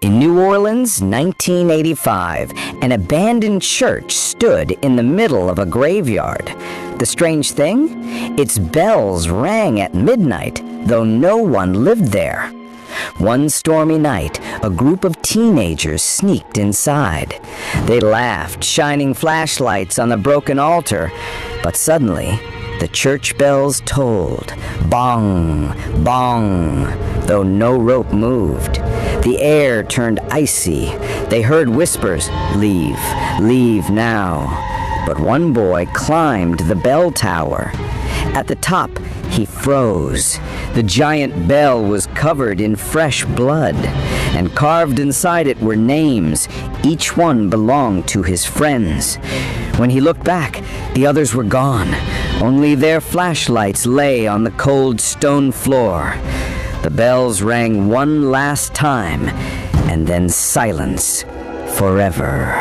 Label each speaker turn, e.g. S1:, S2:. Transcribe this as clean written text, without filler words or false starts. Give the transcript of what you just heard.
S1: In New Orleans, 1985, an abandoned church stood in the middle of a graveyard. The strange thing? Its bells rang at midnight, though no one lived there. One stormy night, a group of teenagers sneaked inside. They laughed, shining flashlights on the broken altar, but suddenly, the church bells tolled, bong, bong, though no rope moved. The air turned icy. They heard whispers, "Leave, leave now." But one boy climbed the bell tower. At the top, he froze. The giant bell was covered in fresh blood, and carved inside it were names. Each one belonged to his friends. When he looked back, the others were gone. Only their flashlights lay on the cold stone floor. The bells rang one last time, and then silence forever.